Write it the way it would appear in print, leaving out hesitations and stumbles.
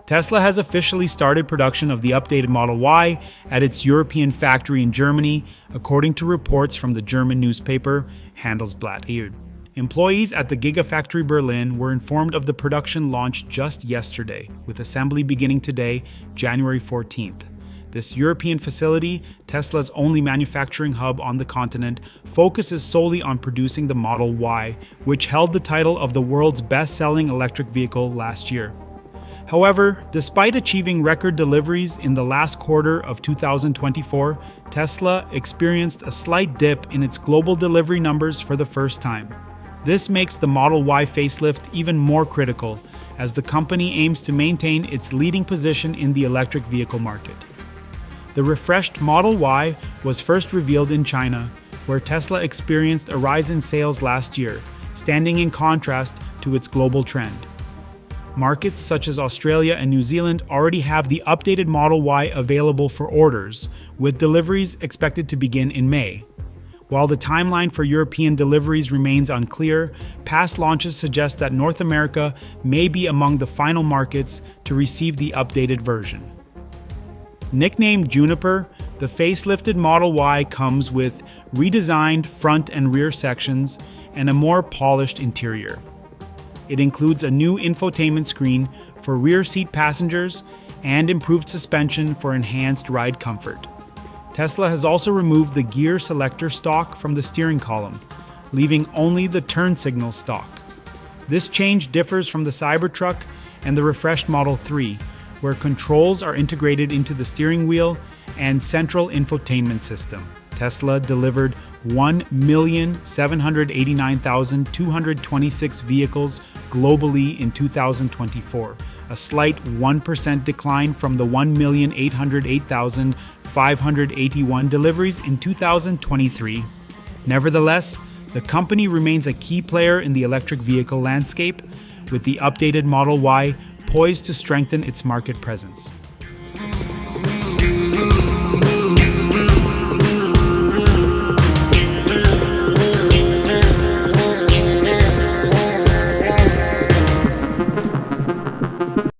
Tesla has officially started production of the updated Model Y at its European factory in Germany, according to reports from the German newspaper Handelsblatt. Employees at the Gigafactory Berlin were informed of the production launch just yesterday, with assembly beginning today, January 14th. This European facility, Tesla's only manufacturing hub on the continent, focuses solely on producing the Model Y, which held the title of the world's best-selling electric vehicle last year. However, despite achieving record deliveries in the last quarter of 2024, Tesla experienced a slight dip in its global delivery numbers for the first time. This makes the Model Y facelift even more critical, as the company aims to maintain its leading position in the electric vehicle market. The refreshed Model Y was first revealed in China, where Tesla experienced a rise in sales last year, standing in contrast to its global trend. Markets such as Australia and New Zealand already have the updated Model Y available for orders, with deliveries expected to begin in May. While the timeline for European deliveries remains unclear, past launches suggest that North America may be among the final markets to receive the updated version. Nicknamed Juniper, the facelifted Model Y comes with redesigned front and rear sections and a more polished interior. It includes a new infotainment screen for rear seat passengers and improved suspension for enhanced ride comfort. Tesla has also removed the gear selector stalk from the steering column, leaving only the turn signal stalk. This change differs from the Cybertruck and the refreshed Model 3, where controls are integrated into the steering wheel and central infotainment system. Tesla delivered 1,789,226 vehicles globally in 2024, a slight 1% decline from the 1,808,581 deliveries in 2023. Nevertheless, the company remains a key player in the electric vehicle landscape, with the updated Model Y poised to strengthen its market presence.